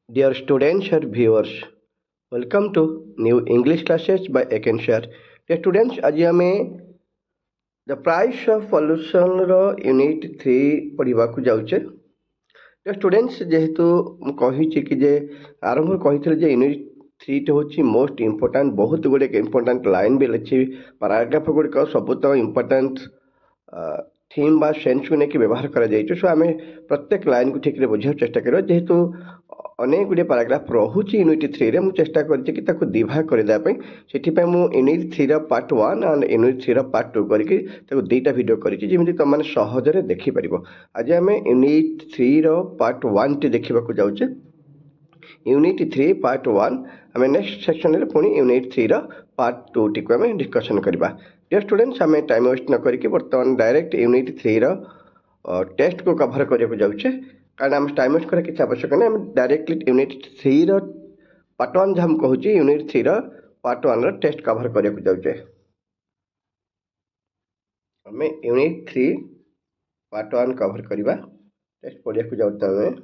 Dear students and viewers, welcome to new English classes by Akenshare. Dear students, आज आमे the price of pollution रो unit 3 पढ़िबाकू जाउचे. Dear students, जेहेतु ମୁଁ କହିଛି କି ଯେ ଆରମ୍ଭ କହିଥିଲି ଯେ ୟୁନିଟ୍ 3 ଟି ହେଉଛି ମୋଷ୍ଟ ଇମ୍ପୋର୍ଟାଣ୍ଟ ବହୁତ ଗୁଡ଼ିଏ ଇମ୍ପୋର୍ଟାଣ୍ଟ ଲାଇନ୍ ବି ଅଛି ପାରାଗ୍ରାଫ ଗୁଡ଼ିକ ସବୁ ତ ଇମ୍ପୋର୍ଟାଣ୍ଟ থিম বা সেন্সକୁ ନେଇକି ବ୍ୟବହାର କରାଯାଇଛି. ସୋ ଆମେ ପ୍ରତ୍ୟେକ ଲାଇନ୍କୁ ଠିକ୍ରେ ବୁଝିବାକୁ ଚେଷ୍ଟା କରିବା. ଯେହେତୁ ଅନେକ ଗୁଡ଼ିଏ ପାରାଗ୍ରାଫ ରହୁଛି ୟୁନିଟ୍ 3ରେ ମୁଁ ଚେଷ୍ଟା କରିଛି କି ତାକୁ ଦିଭାଗ କରିଦେବା ପାଇଁ. ସେଥିପାଇଁ ମୁଁ ୟୁନିଟ୍ 3ର ପାର୍ଟ 1 ଆଣ୍ଡ ୟୁନିଟ୍ 3ର ପାର୍ଟ 2 କରିକି ତାକୁ ଦୁଇଟା ଭିଡ଼ିଓ କରିଛି ଯେମିତି ତୁମମାନେ ସହଜରେ ଦେଖିପାରିବ. ଆଜି ଆମେ ୟୁନିଟ୍ 3ର ପାର୍ଟ 1ଟି ଦେଖିବାକୁ ଯାଉଛେ. ୟୁନିଟ୍ 3 ପାର୍ଟ 1 ଆମେ ନେକ୍ସଟ ସେକ୍ସନରେ ପୁଣି ୟୁନିଟ୍ 3ର ପାର୍ଟ 2ଟିକୁ ଆମେ ଡିସ୍କସନ୍ କରିବା. डियर स्टूडेंट्स आम टाइम वेस्ट न करके बर्तमान डायरेक्ट यूनिट 3 टेस्ट को कवर करने जाऊे कारण आम टाइम वेस्ट करा किसी आवश्यक नहीं. आम डायरेक्टली यूनिट 3 पार्ट 1 जहाँ कहूँ यूनिट 3 पार्ट 1 टेस्ट कवर करने जाऊे. आम यूनिट 3 पार्ट 1 कवर करवा टेस्ट पढ़ा जाऊँ.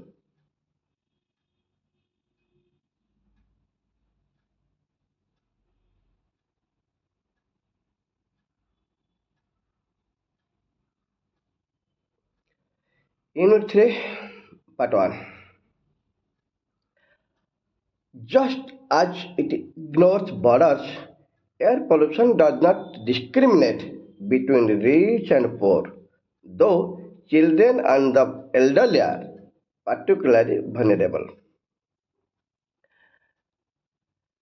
Unit 3, Part 1. Just as it ignores borders, air pollution does not discriminate between rich and poor, though children and the elderly are particularly vulnerable.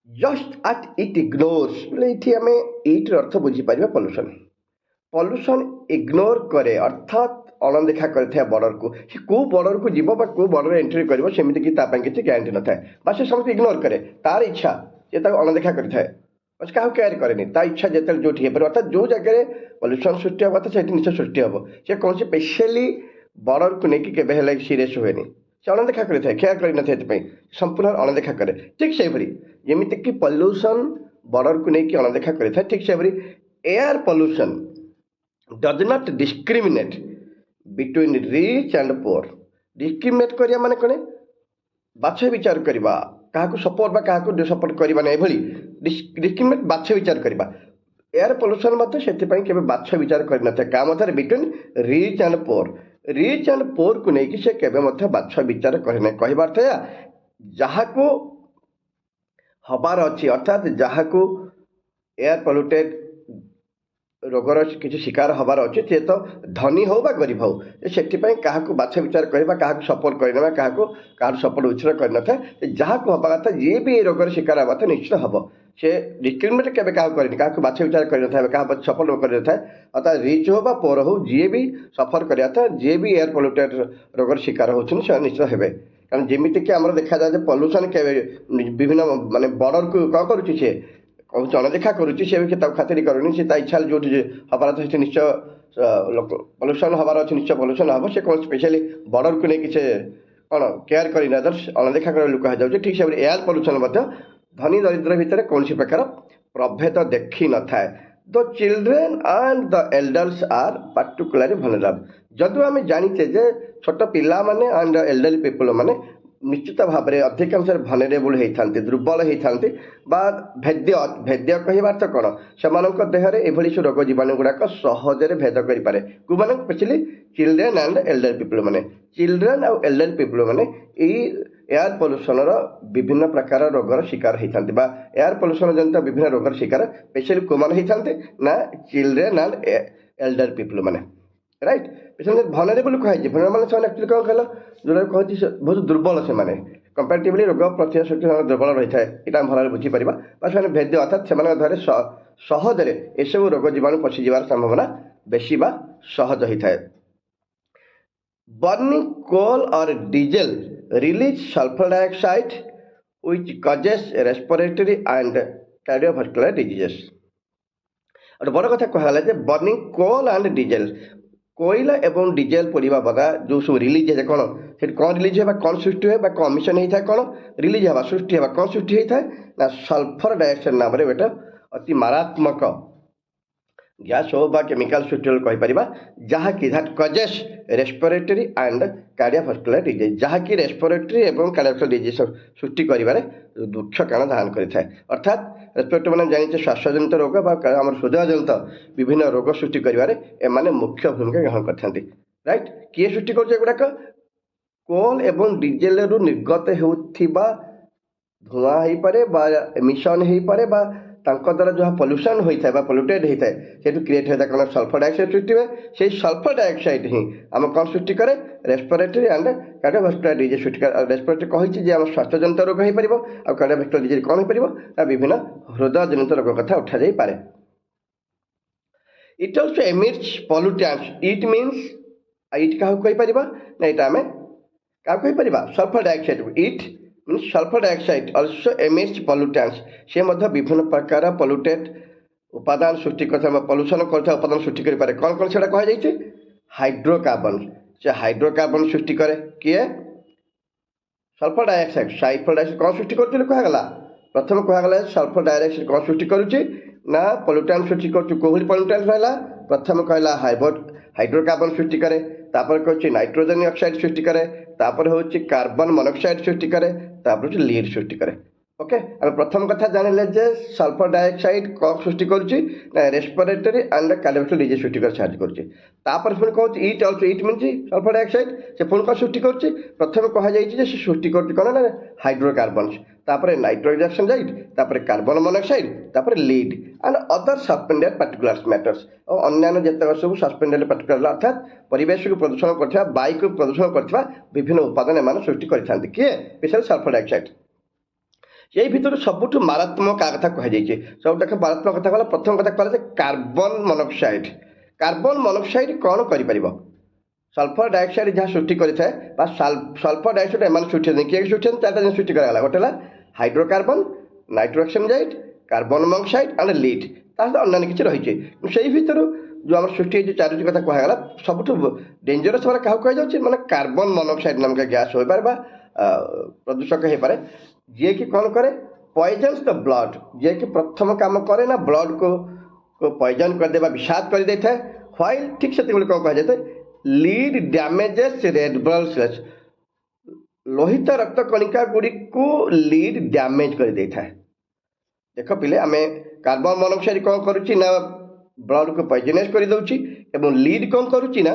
Just as it ignores, ये आम ये अर्थ बुझीपर pollution ignore करे अर्थात अणदेखा कर border को से कौ border को जीव कौ बॉर्डर एंट्री कर सेमती किसी ग्यारंटी न था बा से समस्त इग्नोर करे तार इच्छा से अणदेखा करें बस क्या केयर कैनि ता इच्छा जो जो अर्थात जो जगह पॉल्यूशन सृष्टि हाँ से निश्चय सृष्टि हम से कौन स्पेशली बॉर्डर को लेकिन केवे सीरीयस हुए से अणदेखा करें केयर कर संपूर्ण अणदेखा करे. ठीक से जमीक पॉल्यूशन बॉर्डर को लेकिन अणदेखा करें ठीक से air pollution does not discriminate between rich and poor. discriminate करिया माने कोने बाछे विचार करिबा काहाकू सपोर्ट बा काहाकू सपोर्ट करिबा नै भली discriminate बाछे विचार करिबा. एयर पोल्यूशन मते सेति पई केबे बाछे विचार करि नथे का मते बिटवीन रिच एंड पोर को नै कि से केबे मते बाछे विचार करि नै कहिबार थया जहाकू हबार अछि अर्थात जहाकू एयर पोल्यूटेड रोगर किसी शिकार हबार अच्छे सी तो धनी हो गरीब हो से क्या बाछ विचार करवा क्या सपोर्ट करना क्या सपोर्ट उच्छेद कर जहाँ हवा कथा जी भी रोगर शिकार हवा था निश्चित हम से डिस्क्रिमिनेट केवे क्या क्या बाछ विचार कर क्या सपोर्ट कर अर्थात रिच हो पोर हो जी भी सफर करा था जी भी एयर पोल्यूटेड रोगर शिकार होते निश्चित हे कारण जमीक आम देखा जाए पॉल्यूशन के विभिन्न माने बॉर्डर को कौन करुच्ची सी कौन अणदेखा करुच्ची से भी खातिर करूनी से इच्छा जो हबार अच्छे निश्चय पॉल्यूशन हबार अच्छे निश्चय पॉल्यूशन हम से कौन स्पेशली बॉर्डर को लेकिन से कौन केयर करना अणदेखा कर लोक जाऊँगे. ठीक से एयर पॉल्यूशन धनी दरिद्र भितर कौन प्रकार प्रभेद देखी न था. The children and the elders are particularly vulnerable. जदि आम जाचे जे छोट पिला माने एंड एल्डरली पीपल माने निश्चित भाव में अधिकांश vulnerable होती दुर्बल होती भेद्य भेद्य कहबार तो कौन से देहरे ये रोग जीवाणु गुड़ाक सहजरे भेद करें कौन specially children and Elder people माने चिल्ड्रेन आउ एल्डर पीपल माने एयर पोल्यूशन विभिन्न प्रकार रोगर शिकार होती एयर पोल्यूशन जनित विभिन्न रोगर शिकार स्पेशली कौन होते ना चिल्ड्रेन एंड एल्डर पीपल माने राइट. vulnerable कहुई vulnerable से एक्चुअली कौन कहल जो कहती बहुत दुर्बल से माने कंपेरेटिवली रोग प्रतिरोध शक्ति दुर्बल रही है यहाँ भल बुझीपर से भेद्य अर्थात से देहरे सहजरे एसबू रोग जीवाणु पशि जावार संभावना बेसी बा सहज होता है. बर्निंग कोल और diesel release sulphur dioxide which causes respiratory and cardiovascular diseases. और बड़ कथा कहला बर्निंग कोल एंड डीजेल कोयला एवं डीजेल पोड़ा बदा जो सब रिलीज है कौन से कौन रिलीज है कौन सृष्टि है कौन मिशन होता है कौन रिलीज है सृष्टि है कौन सृष्टि होता है ना सल्फर डाइऑक्साइड नाम बेटा अति मारात्मक ଗ୍ୟାସ୍ ହଉ ବା କେମିକାଲ ସୃଷ୍ଟି ବୋଲି କହିପାରିବା, ଯାହାକି that causes respiratory and cardiovascular disease, ଯାହାକି ରେସ୍ପିରେଟୋରୀ ଏବଂ କାର୍ଡ଼ିଓଭାସ୍କୁଲାର ଡିଜିଜ୍ ସୃଷ୍ଟି କରିବାରେ ମୁଖ୍ୟ କାରଣ ଧାରଣ କରିଥାଏ। ଅର୍ଥାତ୍ ରେସ୍ପିରେଟୋରୀ ମାନେ ଜାଣିଛେ ଶ୍ୱାସଜନିତ ରୋଗ ବା ଆମର ହୃଦୟଜନିତ ବିଭିନ୍ନ ରୋଗ ସୃଷ୍ଟି କରିବାରେ ଏମାନେ ମୁଖ୍ୟ ଭୂମିକା ଗ୍ରହଣ କରିଥାନ୍ତି। ରାଇଟ୍, କିଏ ସୃଷ୍ଟି କରୁଛି ଏଗୁଡ଼ାକ? କୋଲ୍ ଏବଂ ଡିଜେଲରୁ ନିର୍ଗତ ହେଉଥିବା ଧୂଆଁ ହେଇପାରେ ବା ଏମିସନ୍ ହେଇପାରେ ବା ତାଙ୍କ ଦ୍ୱାରା ଯାହା ପଲ୍ୟୁସନ୍ ହୋଇଥାଏ ବା ପଲ୍ୟୁଟେଡ୍ ହେଇଥାଏ ସେଠୁ କ୍ରିଏଟ୍ ହୋଇଥାଏ କ'ଣ ସଲ୍ଫର ଡାଇଅକ୍ସାଇଡ୍ ସୃଷ୍ଟି ହୁଏ। ସେଇ ସଲ୍ଫର ଡାଇଅକ୍ସାଇଡ୍ ହିଁ ଆମ କ'ଣ ସୃଷ୍ଟି କରେ? ରେସ୍ପିରେଟୋରୀ ଆଣ୍ଡ କାର୍ଡ଼ିଓଭାସ୍କୁଲାର ଡିଜିଜ୍ ସୃଷ୍ଟି କରେ। ରେସ୍ପିରେଟୋରୀ କହିଛି ଯେ ଆମ ଶ୍ୱାସଜନିତ ରୋଗ ହେଇପାରିବ, ଆଉ କାର୍ଡ଼ିଓଭାସ୍କୁଲାର ଡିଜିଜ୍ କ'ଣ ହେଇପାରିବ ନା ବିଭିନ୍ନ ହୃଦୟଜନିତ ରୋଗ କଥା ଉଠାଯାଇପାରେ। It also emits pollutants. It means it କାହାକୁ କହିପାରିବା ନା ଏଇଟା ଆମେ କାହାକୁ କହିପାରିବା? Sulphur dioxide. It means sulphur dioxide also emits pollutants. ସେ ମଧ୍ୟ ବିଭିନ୍ନ ପ୍ରକାର ପଲ୍ୟୁଟେଡ୍ ଉପାଦାନ ସୃଷ୍ଟି କରିଥାଏ, ପଲ୍ୟୁସନ୍ କରୁଥିବା ଉପାଦାନ ସୃଷ୍ଟି କରିପାରେ। କ'ଣ କ'ଣ ସେଟା କୁହାଯାଇଛି? ହାଇଡ୍ରୋକାର୍ବନ୍। ସେ ହାଇଡ୍ରୋକାର୍ବନ୍ ସୃଷ୍ଟି କରେ। କିଏ? Sulphur dioxide. ସଲ୍ଫର ଡାଇଅକ୍ସାଇଡ୍ କ'ଣ ସୃଷ୍ଟି କରୁଛି ବୋଲି କୁହାଗଲା? ପ୍ରଥମେ କୁହାଗଲା ସଲ୍ଫର ଡାଇଅକ୍ସାଇଡ୍ କ'ଣ ସୃଷ୍ଟି କରୁଛି ନା ପଲ୍ୟୁଟାଣ୍ଟ ସୃଷ୍ଟି କରୁଛି। କୋଉଭଳି ପଲ୍ୟୁଟାଣ୍ଟ ରହିଲା? ପ୍ରଥମେ କହିଲା ହାଇଡ୍ରୋକାର୍ବନ୍ ସୃଷ୍ଟି କରେ, ତାପରେ କହୁଛି ନାଇଟ୍ରୋଜେନ୍ ଅକ୍ସାଇଡ୍ ସୃଷ୍ଟି କରେ, ତାପରେ ହେଉଛି କାର୍ବନ ମନୋକ୍ସାଇଡ୍ ସୃଷ୍ଟି କରେ, ତାପରେ ହେଉଛି ଲିଡ୍ ସୃଷ୍ଟି କରେ। ଓକେ, ଆମେ ପ୍ରଥମ କଥା ଜାଣିଲେ ଯେ ସଲ୍ଫର ଡାଇଅକ୍ସାଇଡ୍ କ'ଣ ସୃଷ୍ଟି କରୁଛି ନା ରେସ୍ପିରେଟୋରୀ ଆଣ୍ଡ କାର୍ଡ଼ିଓଭାସ୍କୁଲାର ଡିଜିଜ୍ ସୃଷ୍ଟି କରି ସାହାଯ୍ୟ କରୁଛି। ତାପରେ ପୁଣି କହୁଛି it also. It means sulphur dioxide ସେ ପୁଣି କ'ଣ ସୃଷ୍ଟି କରୁଛି? ପ୍ରଥମେ କୁହାଯାଇଛି ଯେ ସେ ସୃଷ୍ଟି କରୁଛି କ'ଣ ନା ହାଇଡ୍ରୋକାର୍ବନ୍ସ, ତାପରେ ନାଇଟ୍ରୋଜେନ୍ ଅକ୍ସାଇଡ୍, ତାପରେ କାର୍ବନ ମନୋକ୍ସାଇଡ୍, ତାପରେ lead and other suspended particulars matters. ଆଉ ଅନ୍ୟାନ୍ୟ ଯେତେକ ସବୁ ସସ୍ପେଣ୍ଡେଡ୍ ପାର୍ଟିକୁଲାର ଅର୍ଥାତ୍ ପରିବେଶକୁ ପ୍ରଦୂଷଣ କରୁଥିବା ବାୟୁକୁ ପ୍ରଦୂଷଣ କରୁଥିବା ବିଭିନ୍ନ ଉପାଦାନ ଏମାନେ ସୃଷ୍ଟି କରିଥାନ୍ତି। କିଏ? Specially sulphur dioxide. ଏଇ ଭିତରୁ ସବୁଠୁ ମାରାତ୍ମକ କାହା କଥା କୁହାଯାଇଛି? ସବୁଠାରୁ ମାରାତ୍ମକ କଥା କହିଲା, ପ୍ରଥମ କଥା କହିଲା ଯେ କାର୍ବନ ମନୋକ୍ସାଇଡ୍। କାର୍ବନ ମନୋକ୍ସାଇଡ୍ କ'ଣ କରିପାରିବ? ସଲ୍ଫର ଡାଇଅକ୍ସାଇଡ୍ ଯାହା ସୃଷ୍ଟି କରିଥାଏ ବା ସଲ୍ଫର ଡାଇଅକ୍ସାଇଡ୍ ଏମାନେ ସୃଷ୍ଟି ହୋଇଥାଏ। କିଏ ସୃଷ୍ଟି ହୋଇଥାଏ? ଚାରିଟା ଜିନିଷ ସୃଷ୍ଟି କରାଗଲା। ଗୋଟେ ହେଲା hydrocarbon, nitroxide, carbon monoxide and lead. ତା ସହିତ ଅନ୍ୟାନ୍ୟ କିଛି ରହିଛି। ସେଇ ଭିତରୁ ଯେଉଁ ଆମର ସୃଷ୍ଟି ହେଇଛି ଚାରୋଟି କଥା କୁହାଗଲା, ସବୁଠୁ ଡେଞ୍ଜରସ୍ ଭାବରେ କାହାକୁ କୁହାଯାଉଛି? ମାନେ କାର୍ବନ ମନୋକ୍ସାଇଡ୍ ନାମକ ଗ୍ୟାସ୍ ହୋଇପାରେ ବା ପ୍ରଦୂଷକ ହେଇପାରେ, ଯିଏକି କ'ଣ କରେ? ପଏଜନ୍ସ ଦ ବ୍ଲଡ୍। ଯିଏକି ପ୍ରଥମ କାମ କରେ ନା ବ୍ଲଡ୍କୁ ପଏଜନ୍ କରିଦିଏ ବା ବିଷାଦ କରିଦେଇଥାଏ। ହ୍ୱାଇଲ୍ ଠିକ୍ ସେତେବେଳେ କ'ଣ କୁହାଯାଇଥାଏ? Lead damages red blood cells. ଲୋହିତ ରକ୍ତ କଣିକା ଗୁଡ଼ିକୁ ଲିଡ୍ ଡ୍ୟାମେଜ୍ କରିଦେଇଥାଏ। ଦେଖ ପିଲେ, ଆମେ କାର୍ବନ ମନୋକ୍ସାଇଡ୍ କ'ଣ କରୁଛି ନା ବ୍ଲଡ୍କୁ ପଏଜନେସ୍ କରିଦେଉଛି ଏବଂ ଲିଡ୍ କ'ଣ କରୁଛି ନା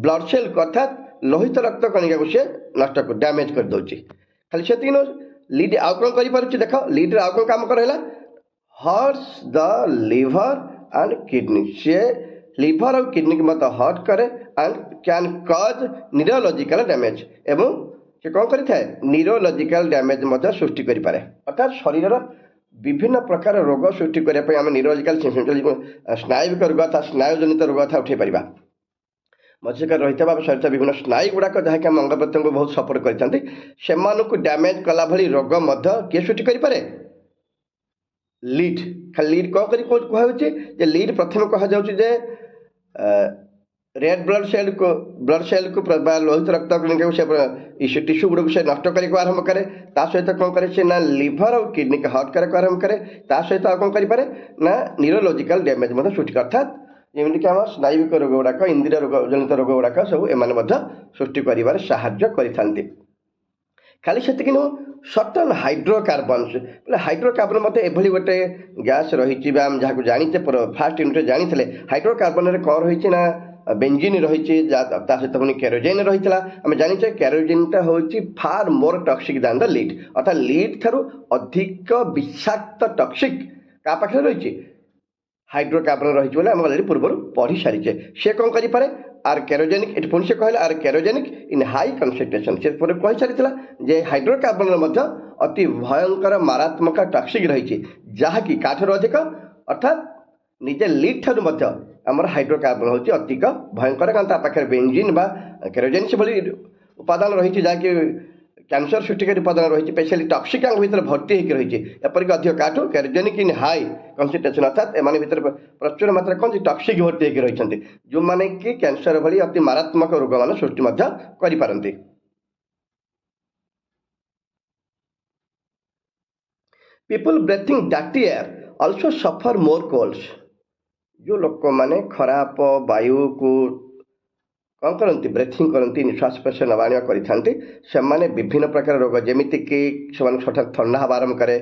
ବ୍ଲଡ୍ ସେଲ୍କୁ ଅର୍ଥାତ୍ ଲୋହିତ ରକ୍ତ କଣିକାକୁ ସେ ନଷ୍ଟ ଡ୍ୟାମେଜ୍ କରିଦେଉଛି। ଖାଲି ସେତିକି ନୁହଁ, ଲିଡ୍ ଆଉ କ'ଣ କରିପାରୁଛି? ଦେଖ, ଲିଡ୍ର ଆଉ କ'ଣ କାମ ରହିଲା? ହର୍ଟସ୍ ଦ ଲିଭର ଆଣ୍ଡ କିଡନୀ। ସିଏ ଲିଭର ଆଉ କିଡନୀକି ମଧ୍ୟ ହର୍ଟ କରେ and can cause neurological damage. ଏବଂ ସେ କ'ଣ କରିଥାଏ? ନ୍ୟୁରୋଲୋଜିକାଲ ଡ୍ୟାମେଜ୍ ମଧ୍ୟ ସୃଷ୍ଟି କରିପାରେ। ଅର୍ଥାତ୍ ଶରୀରର ବିଭିନ୍ନ ପ୍ରକାର ରୋଗ ସୃଷ୍ଟି କରିବା ପାଇଁ ଆମେ ନ୍ୟୁରୋଲୋଜିକାଲ ସ୍ନାୟୁବିକ ରୋଗ ଅର୍ଥାତ୍ ସ୍ନାୟୁଜନିତ ରୋଗ କଥା ଉଠାଇ ପାରିବା। ମସ୍ତିଷ୍କରେ ରହିଥିବା ଶରୀର ବିଭିନ୍ନ ସ୍ନାୟୁ ଗୁଡ଼ାକ ଯାହାକି ଆମ ଅଙ୍ଗ ପ୍ରତ୍ୟଙ୍ଗକୁ ବହୁତ ସପୋର୍ଟ କରିଥାନ୍ତି, ସେମାନଙ୍କୁ ଡ୍ୟାମେଜ୍ କଲା ଭଳି ରୋଗ ମଧ୍ୟ କିଏ ସୃଷ୍ଟି କରିପାରେ? ଲିଡ୍। ଖାଲି ଲିଡ୍ କ'ଣ କରି କୁହାଯାଉଛି? ଯେ ଲିଡ୍ ପ୍ରଥମେ କୁହାଯାଉଛି ଯେ ରେଡ୍ ବ୍ଲଡ୍ ସେଲ୍କୁ ବା ଲୋହିତ ରକ୍ତ କଣିକାକୁ ସେ ଟିସ୍ୟୁ ଗୁଡ଼ିକୁ ସେ ନଷ୍ଟ କରିବାକୁ ଆରମ୍ଭ କରେ। ତା ସହିତ କ'ଣ କରେ? ସେ ନା ଲିଭର ଆଉ କିଡନୀକି ହର୍ଟ କରିବାକୁ ଆରମ୍ଭ କରେ। ତା ସହିତ ଆଉ କ'ଣ କରିପାରେ? ନା ନ୍ୟୁରୋଲୋଜିକାଲ ଡ୍ୟାମେଜ୍ ମଧ୍ୟ ସୃଷ୍ଟି କରେ। ଅର୍ଥାତ୍ ଯେମିତିକି ଆମ ସ୍ନାୟୁବିକ ରୋଗ ଗୁଡ଼ାକ, ଇନ୍ଦ୍ରିୟ ଜନିତ ରୋଗ ଗୁଡ଼ାକ ସବୁ ଏମାନେ ମଧ୍ୟ ସୃଷ୍ଟି କରିବାରେ ସାହାଯ୍ୟ କରିଥାନ୍ତି। ଖାଲି ସେତିକି ନୁହଁ, ସର୍ଟନ୍ ହାଇଡ୍ରୋକାର୍ବନ୍ସ। ବୋଲେ ହାଇଡ୍ରୋକାର୍ବନ୍ ମଧ୍ୟ ଏଭଳି ଗୋଟେ ଗ୍ୟାସ୍ ରହିଛି ବା ଆମେ ଯାହାକୁ ଜାଣିଛେ ଫାର୍ଷ୍ଟ ୟୁନିଟ୍ରେ ଜାଣିଥିଲେ ହାଇଡ୍ରୋକାର୍ବନ୍ରେ କ'ଣ ରହିଛି ନା ବେଞ୍ଜିନ୍ ରହିଛି, ତା ସହିତ ପୁଣି କେରୋଜିନ୍ ରହିଥିଲା। ଆମେ ଜାଣିଛେ କେରୋଜିନ୍ଟା ହେଉଛି ଫାର୍ ମୋର୍ ଟକ୍ସିକ୍ ଦାନ୍ ଦ ଲିଡ୍। ଅର୍ଥାତ୍ ଲିଡ୍ ଠାରୁ ଅଧିକ ବିଷାକ୍ତ ଟକ୍ସିକ୍ କାହା ପାଖରେ ରହିଛି? ହାଇଡ୍ରୋକାର୍ବନ୍ ରହିଛି ବୋଲି ଆମେ ଅଲରେଡ଼ି ପୂର୍ବରୁ ପଢ଼ି ସାରିଛେ। ସେ କ'ଣ କରିପାରେ? ଆର୍ କେରୋଜେନିକ୍, ଏଠି ପୁଣି ସେ କହିଲା ଆର୍ କେରୋଜେନିକ୍ ଇନ୍ ହାଇ କନସେନ୍ଟ୍ରେସନ୍। ସେ ପରେ କହିସାରିଥିଲା ଯେ ହାଇଡ୍ରୋକାର୍ବନ୍ର ମଧ୍ୟ ଅତି ଭୟଙ୍କର ମାରାତ୍ମକ ଟକ୍ସିକ୍ ରହିଛି, ଯାହାକି କାଠାରୁ ଅଧିକ ଅର୍ଥାତ୍ ନିଜେ ଲିଡ୍ ଠାରୁ ମଧ୍ୟ ଆମର ହାଇଡ୍ରୋକାର୍ବନ୍ ହେଉଛି ଅଧିକ ଭୟଙ୍କର, କାରଣ ତା ପାଖରେ ବେଞ୍ଜିନ୍ ବା କେରୋଜେନ୍ ସେଭଳି ଉପାଦାନ ରହିଛି ଯାହାକି କ୍ୟାନ୍ସର ସୃଷ୍ଟିକାରୀ ଉପାଦାନ ରହିଛି, ସ୍ପେଶାଲି ଟକ୍ସିକ୍ ଆଙ୍କ ଭିତରେ ଭର୍ତ୍ତି ହୋଇକି ରହିଛି। ଏପରିକି ଅଧିକ କାଠୁ କେରୋଜେନିକ୍ ଇନ୍ ହାଇ କନସେନ୍ଟ୍ରେସନ୍ ଅର୍ଥାତ୍ ଏମାନେ ଭିତରେ ପ୍ରଚୁର ମାତ୍ରାରେ କ'ଣ ଟକ୍ସିକ୍ ଭର୍ତ୍ତି ହୋଇକି ରହିଛନ୍ତି, ଯେଉଁମାନେ କି କ୍ୟାନ୍ସର ଭଳି ଅତି ମାରାତ୍ମକ ରୋଗମାନ ସୃଷ୍ଟି ମଧ୍ୟ କରିପାରନ୍ତି। People breathing dirty air also suffer more colds. जो लोक मैंने खराब वायु को कौन करती ब्रेथिंग करती निश्वास प्रश्वास नवा आना करते विभिन्न प्रकार रोग जमीक हठात ठंडा हवा आरंभ करे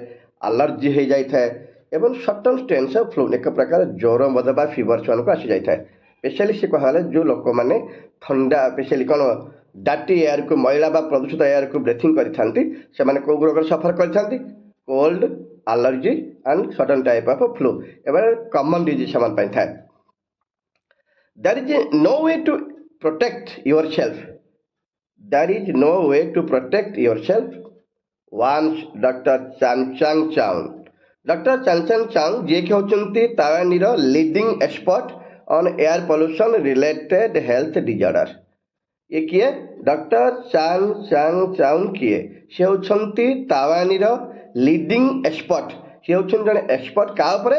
आलर्जी हो जाए एवं सटन स्टेन्स फ्लू एक प्रकार ज्वर मद बा फिवर से आसी जाए स्पेशली सी कहला जो लोक मैंने ठंडा स्पेशली कौन डाटी एयर को मैला बा प्रदूषित एयर को ब्रेथिंग करते कौ रोग सफर करते cold allergy and sudden type of flu एवं कॉमन डिजीज से थाए there is no way to protect yourself there is no way to protect yourself once Dr. Chan Chang Chang जे कि होचंती ताइवानीर leading expert on air pollution related health disorder ये किए doctor चान चांग chown किए से होचंती ताइवानीर लीडिंग एक्सपर्ट से होचंती जने एक्सपर्ट का ऊपर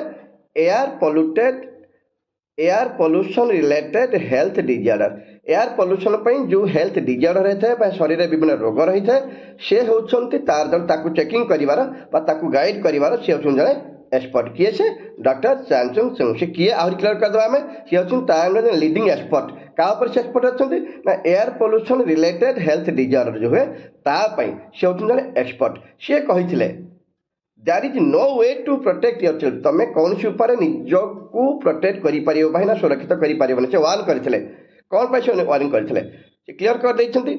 air pollution related health disorder air pollution जो हेल्थ डिजॉर्डर रहता है शरीर में विभिन्न रोग रही है से होचंती तार जन चेकिंग करिवार गाइड करिवार से होचंती जने एक्सपर्ट किए से डॉक्टर चैनचंग चंग से किए आहरी क्लियर करदे आमे से होचंती तार लीडिंग एक्सपर्ट का ऊपर से एक्सपर्ट होचंती ना air pollution related health disorder जो है ता पई से होचंती जने एक्सपर्ट से कहिथिले there is no way to protect yourself तमे कौन सी ऊपर निज को प्रोटेक्ट करि परियो भाई ना सुरक्षित करि परियो से वार्न करथिले कौन पाई से वार्निंग करथिले से क्लियर कर दैछंती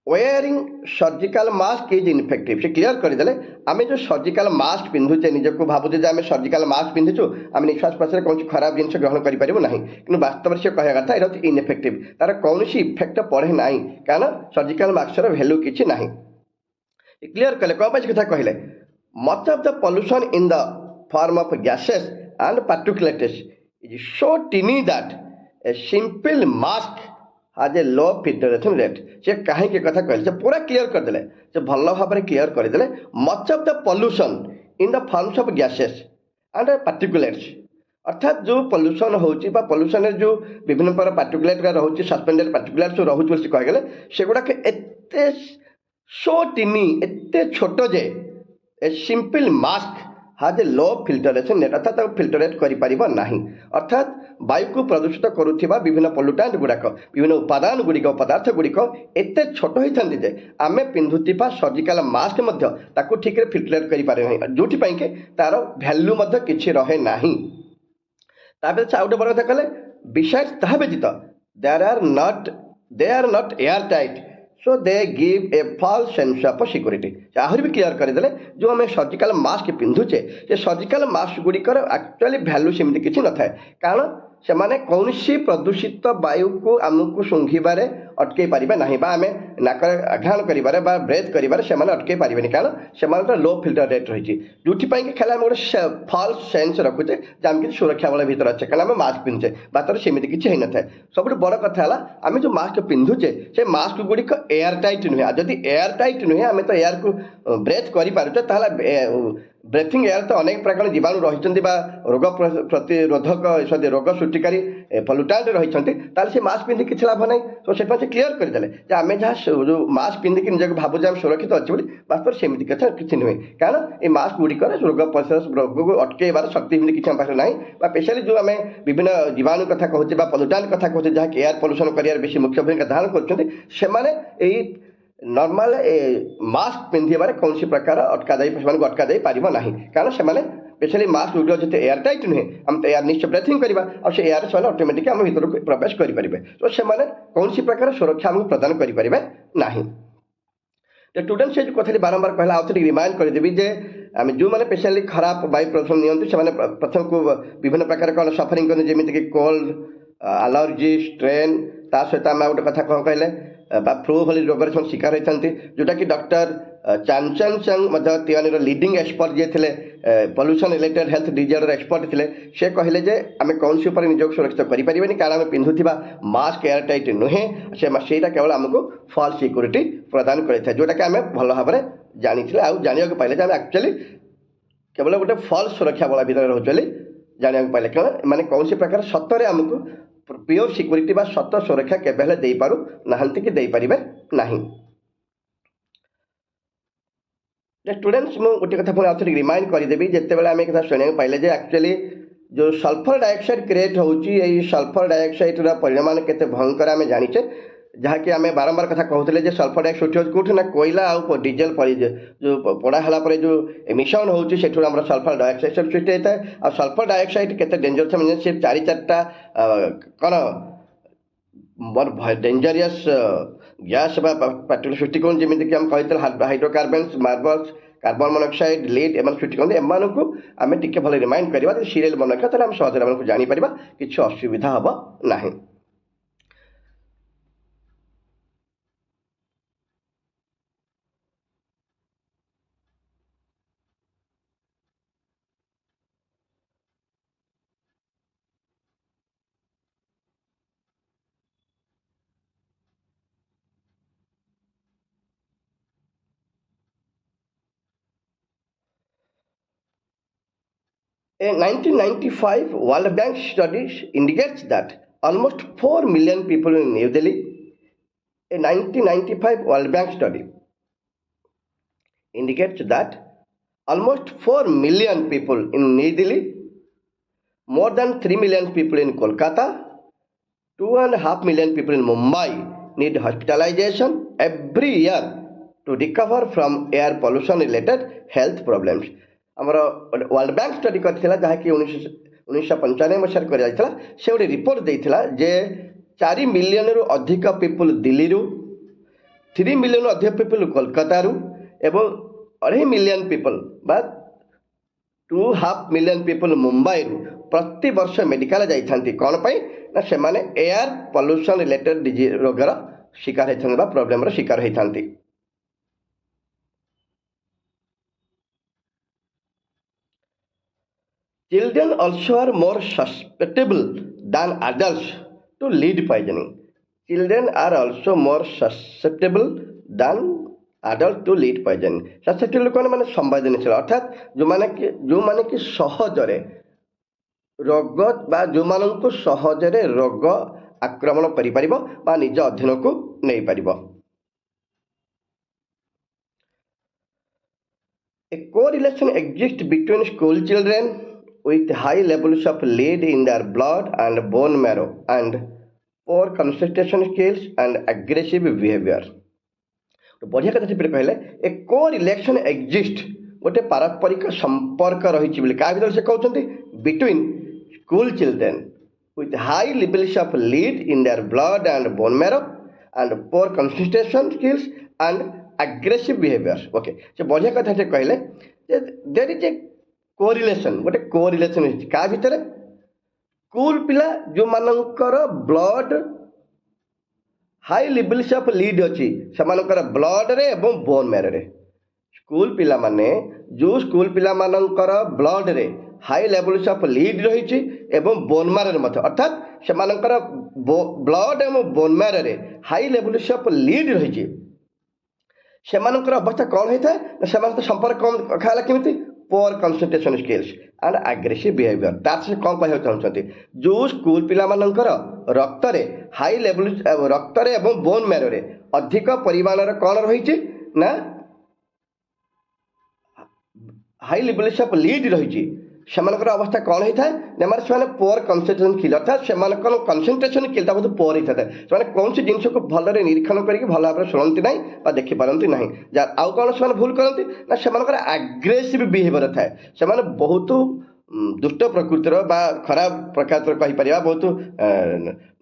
wearing surgical mask is ineffective से क्लियर कर देले आमे जो सर्जिकल मास्क पिंधुचे निज को भाबुचे जे आमे सर्जिकल मास्क पिंधुचु आमे निश्वास प्रश्वास कौन खराब जिनस ग्रहण करि परिबो नाही किंतु वास्तव में से कहया कथा एटा इनफेक्टिव तार कौन सी इफेक्ट पड़े नाही कारण सर्जिकल मास्क रो वैल्यू किछि नाही क्लियर कले को पाई कथा कहले much of the pollution in the form of gases and particulates is so tiny that a simple mask has a low filtration rate से कहीं के कथा कहले से पूरा क्लियर कर देले से भल्ला भाव में क्लियर कर देले much of the pollution in the forms of gases and particulates अर्थात जो पोल्यूशन होची बा पोल्यूशन जो विभिन्न प्रकार पार्टिकुलेट का रहउची सस्पेंडेड पार्टिकुलेट जो रहउची बोली कह गेले सेगुडा के एते सो टिनी एते छोटो जे ए सिंपल मास्क हाज ए लो फिल्टरेशन नेट अर्थात फिल्टरेट नहीं अर्थात वायु को प्रदूषित करुवा विभिन्न पोल्यूटांट गुड़ाक विभिन्न उपादान गुड़िक पदार्थ गुड़िक एत छोट होती जे आम पिंधुवा सर्जिकल मास्क ठीक फिल्टरेट करें जो तार भैल्यू किसी रहे ना तापर से आउ गोटे बड़ कथा कहले बिसाइड्स ता व्यतीत they are not airtight so they give a false sense of security आहरी भी क्लियर करदेले जो आम सर्जिकल मास्क पिंधुचे से सर्जिकल मास्क गुड़िकर एक्चुअली भैल्यू सेमती किसी न थाए कारण से कौन सी प्रदूषित वायु को आमको शुंघारे अटकई पारे ना आम नाक आघ्राण कर ब्रेथ कर अटकई पारे कारण से लो फिल्टर रेट रही जो खाली आम गोटे फल्स सेन्स रखुचे आम कि सुरक्षा बल भर अच्छे कारण आम मास्क पिंधुचे बातर सेमती किसी होना था सब बड़ कथा है आम जो मास्क पिंधुचे से मास्क गुड़िक एयर टाइट नुहे जदि एयर टाइट नुहे आम तो एयर को ब्रेथ कर ब्रेथिंग एयर तो अनेक प्रकार जीवाणु रही रोग प्रतिरोधक रोग सृष्टिकारी पोल्यूटांट रही से मास्क पिंधि किसी लाभ ना तो से क्लीयर करदे आम जहाँ जो मास्क पिंधिक निजक भावुचे आम सुरक्षित अच्छे वास्तव सेमती कथा किसी नुहे कारण ये मास्क गुड़िक रोग रोग को अटकईबार शक्ति किसी आम पाखे ना स्पेशली जो आम विभिन्न जीवाणु कथा कहूँ पोल्यूटांट कथा कहूँ जहाँ एयर पोल्यूशन कर बेसी मुख्य भूमिका धारण कर नॉर्मल मास्क पिंधार कौन प्रकार अटका जाए पार ना कारण से स्पेशली मास्क गुड़ जो एयर टाइट नुहे आम एयर निश्चय ब्रेथिंग करवा और से एयर से ऑटोमेटिक आम भर को प्रवेश करेंगे तो से कौन प्रकार सुरक्षा आमको प्रदान करेंगे ना स्टूडेंट से जो कथा बारंबार कहला आउ थे रिमाइंड करदेवी जे आम जो मैंने स्पेशली खराब वायु प्रदूषण नियंतु से प्रथम को विभिन्न प्रकार कौन सफरिंग करते जमीक कोल्ड आलर्जी स्ट्रेन ता सहित आम गोटे कथा कौन कहले फ्लू भली रोग शिकार होती जोटा कि डॉक्टर चानचन चंग तिवानीर लीडिंग एक्सपर्ट जे थे pollution related health disorder expert थे से कहले जे आम कौन सी निजक सुरक्षित करें कारण आम पिंधुवा मास्क एयर टाइट नुहे से केवल आमको फॉल्स सिक्योरिटी प्रदान करता है जोटा कि आम भल भाव में जानी जाना पाइले आम एक्चुअली केवल गोटे फॉल्स सुरक्षा बल भर रोचे जाना पाइले कारण माने कौन प्रकार सतरे आमको प्योर सिक्योरिटी बा सत सुरक्षा केबे दे पारु नाहंती कि दे पारिबे नाही स्टूडेंट्स मु गोटे कथा पुणी आउथरे रिमाइंड करदेवी जिते बड़े आम कथा शुणा पाइले जे एक्चुअली जो सल्फर डाइऑक्साइड क्रिएट होची एई सल्फर डाइऑक्साइड रा परिमाण केते भयंकर आमे जानिचे जहाँकि आम बारंबार कथा कहते हैं सल्फर डाइऑक्साइड उठी कौट ना कोयला आउ डीजेल जो पोड़ा है जो एमिशन होम सल्फर डाइऑक्साइड सृष्टि होता है आ सल्फर डाइऑक्साइड केते डेंजर थे से चारि चार्टा कौन डेंजरियस गैस पार्टिकल सृष्टि कौन जमीक आम कहते हाइड्रोकार्बन्स मार्बल्स कार्बन मोनोक्साइड लीड एम सृष्टि करते एमको आम टे भल रिमाइंड करवा सीरियल मन रखा आम सहज जापर किसी असुविधा हम ना। A 1995 World Bank study indicates that almost 4 million people in New Delhi, a 1995 World Bank study indicates that almost 4 million people in New Delhi, more than 3 million people in Kolkata, 2.5 million people in Mumbai need hospitalization every year to recover from air pollution related health problems. आमर world bank study करथिला जहाँकि 1995 मसीह कर से गोटे report देइथिला जे 4 million रु अधिक people Delhi रु 3 million रु अधिक पीपुल कोलकाता रु एवं 2.5 मिलियन पीपुल बा 2.5 मिलियन पीपुल मुंबई रु प्रति वर्ष मेडिकल जाइथांती कौन पाई ना से माने एयर पॉल्यूशन रिलेटेड डिजीज रोगर शिकार होइथांती बा प्रॉब्लम रो शिकार होइथांती। Children also are more susceptible than adults to lead poisoning. Children are also more susceptible than adults to lead poisoning. Susceptible कौन माने संवेदनशील अर्थात जो माने कि सहजरे रोग बा जो मानक सहजरे रोग आक्रमण करि परिबो बा निज अधीन को नहीं परिबो। A correlation exists between school children with high levels of lead in their blood and bone marrow and poor concentration skills and aggressive behavior. तो बढ़िया कथा से कहले ए कोरिलेशन एक्जिस्ट गोटे पारस्परिक संपर्क रही क्या भर से कहते between school children with high levels of lead in their blood and bone marrow and poor concentration skills and aggressive behavior. Okay, so बढ़िया कथा से कहले there is a कोरिलेशन गोटे कोरिलेशन क्या भितर स्कूल पिला जो मानकर blood high levels of lead अच्छी से ब्लड रे एवं बोन मैरो रे स्कूल पिला माने जो स्कूल पिला मानकर ब्लड रे हाई लेवल्स ऑफ लीड रही एवं बोन मैरो मत अर्थात से ब्लड एवं बोन मैरो रे हाई लेवल्स ऑफ लीड रही से अवस्था कौन होता है से संपर्क कौन खाला केमी poor concentration skills and aggressive behaviour तार से कौन कहना चाहते जो स्कूल पिला मानकर रक्त रे हाई लेवल रक्त रे एवं बोन मैरो रे अधिक परिमाण कौन रही ना हाई लेवल्स ऑफ लीड रही अवस्था कौन होता है से पोअर कंसंट्रेशन स्किल अर्थात से कंसंट्रेशन स्किल बहुत पोअर होता है से कौन सी जिनस को भल निरीक्षण करके भल भाव शुणती ना देखी पारती ना आउ कौन से भूल करती ना से एग्रेसिव बिहेवियर थाए से बहुत दुष्ट प्रकृतिर बा खराब प्रकार कहीपर बहुत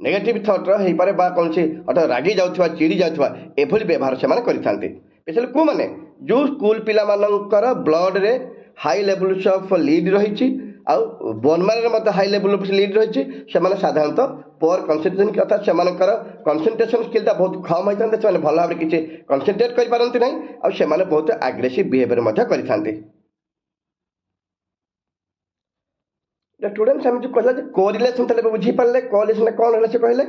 नेगेटिव थट्र हो पारे कौन सी अर्थात रागी जाऊा चिड़ी जाऊा एभली व्यवहार से करें स्पेशली कौ मैंने जो स्कूल पिला मानकर ब्लड रे हाई लेवल्स ऑफ लीड रही आउ बोनमारे मत हाई लेवल ऑफ लीड रही साधारणतः पोअर कंसंट्रेशन अर्थात से कंसंट्रेशन स्किल बहुत कम होता है से भल भाव किसी कंसंट्रेट करपारती ना आउ बहुत एग्रेसिव बिहेवियर करते स्टूडेंट्स आम जो कहला कोरिलेशन बुझीपारे कोरिलेशन कौन है से कहले